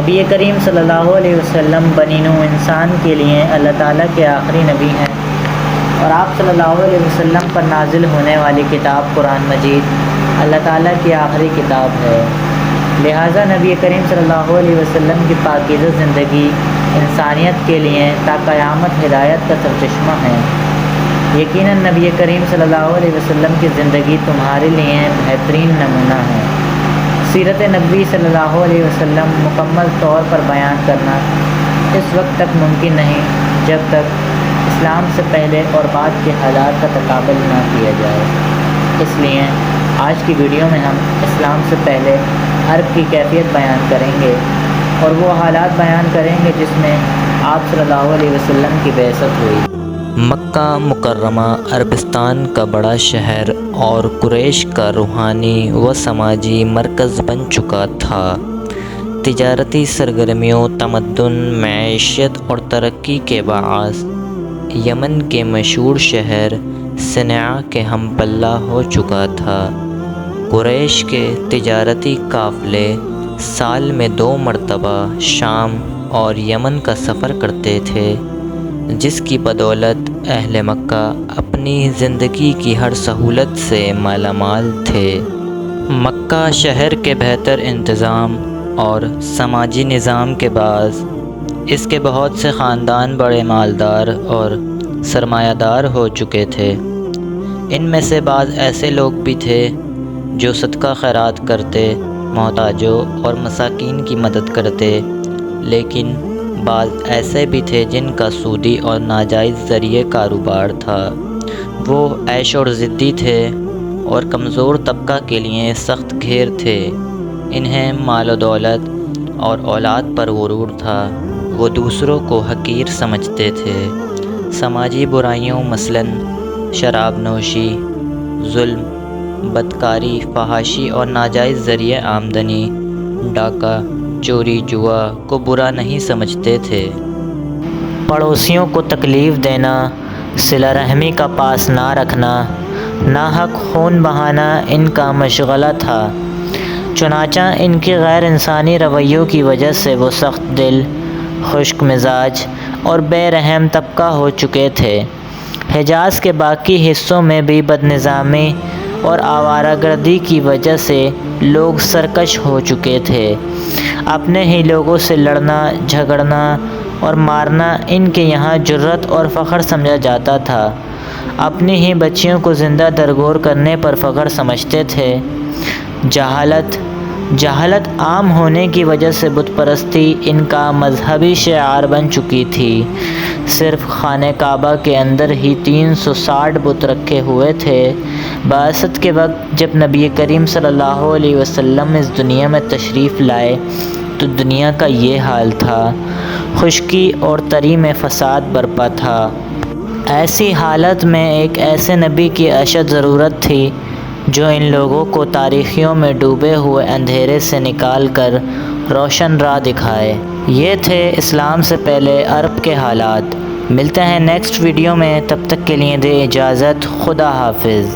نبی کریم صلی اللہ علیہ وسلم بنی نوع انسان کے لیے اللہ تعالیٰ کے آخری نبی ہیں، اور آپ صلی اللہ علیہ وسلم پر نازل ہونے والی کتاب قرآن مجید اللہ تعالیٰ کی آخری کتاب ہے۔ لہٰذا نبی کریم صلی اللہ علیہ وسلم کی پاکیزہ زندگی انسانیت کے لیے تا قیامت ہدایت کا سرچشمہ ہے۔ یقیناً نبی کریم صلی اللہ علیہ وسلم کی زندگی تمہارے لیے بہترین نمونہ ہے۔ سیرت نبوی صلی اللہ علیہ وسلم مکمل طور پر بیان کرنا اس وقت تک ممکن نہیں جب تک اسلام سے پہلے اور بعد کے حالات کا تقابل نہ کیا جائے۔ اس لیے آج کی ویڈیو میں ہم اسلام سے پہلے عرب کی کیفیت بیان کریں گے اور وہ حالات بیان کریں گے جس میں آپ صلی اللہ علیہ وسلم کی بعثت ہوئی۔ مکہ مکرمہ عربستان کا بڑا شہر اور قریش کا روحانی و سماجی مرکز بن چکا تھا۔ تجارتی سرگرمیوں، تمدن، معیشت اور ترقی کے باعث یمن کے مشہور شہر صنعا کے ہم پلہ ہو چکا تھا۔ قریش کے تجارتی قافلے سال میں 2 مرتبہ شام اور یمن کا سفر کرتے تھے، جس کی بدولت اہل مکہ اپنی زندگی کی ہر سہولت سے مالا مال تھے۔ مکہ شہر کے بہتر انتظام اور سماجی نظام کے باعث اس کے بہت سے خاندان بڑے مالدار اور سرمایہ دار ہو چکے تھے۔ ان میں سے بعض ایسے لوگ بھی تھے جو صدقہ خیرات کرتے، محتاجوں اور مساکین کی مدد کرتے، لیکن بعض ایسے بھی تھے جن کا سودی اور ناجائز ذریعے کاروبار تھا۔ وہ عیش اور ضدی تھے اور کمزور طبقہ کے لیے سخت گھیر تھے۔ انہیں مال و دولت اور اولاد پر غرور تھا۔ وہ دوسروں کو حقیر سمجھتے تھے۔ سماجی برائیوں مثلاً شراب نوشی، ظلم، بدکاری، فحاشی اور ناجائز ذریعہ آمدنی، ڈاکہ، چوری، جوا کو برا نہیں سمجھتے تھے۔ پڑوسیوں کو تکلیف دینا، صلہ رحمی کا پاس نہ رکھنا، ناحق خون بہانا ان کا مشغلہ تھا۔ چنانچہ ان کے غیر انسانی رویوں کی وجہ سے وہ سخت دل، خشک مزاج اور بے رحم طبقہ ہو چکے تھے۔ حجاز کے باقی حصوں میں بھی بد نظامی اور آوارہ گردی کی وجہ سے لوگ سرکش ہو چکے تھے۔ اپنے ہی لوگوں سے لڑنا، جھگڑنا اور مارنا ان کے یہاں جرأت اور فخر سمجھا جاتا تھا۔ اپنی ہی بچیوں کو زندہ درگور کرنے پر فخر سمجھتے تھے۔ جہالت عام ہونے کی وجہ سے بت پرستی ان کا مذہبی شعار بن چکی تھی۔ صرف خانہ کعبہ کے اندر ہی 360 بت رکھے ہوئے تھے۔ بعثت کے وقت جب نبی کریم صلی اللہ علیہ وسلم اس دنیا میں تشریف لائے تو دنیا کا یہ حال تھا۔ خشکی اور تری میں فساد برپا تھا۔ ایسی حالت میں ایک ایسے نبی کی اشد ضرورت تھی جو ان لوگوں کو تاریکیوں میں ڈوبے ہوئے اندھیرے سے نکال کر روشن راہ دکھائے۔ یہ تھے اسلام سے پہلے عرب کے حالات۔ ملتے ہیں نیکسٹ ویڈیو میں، تب تک کے لیے دے اجازت، خدا حافظ۔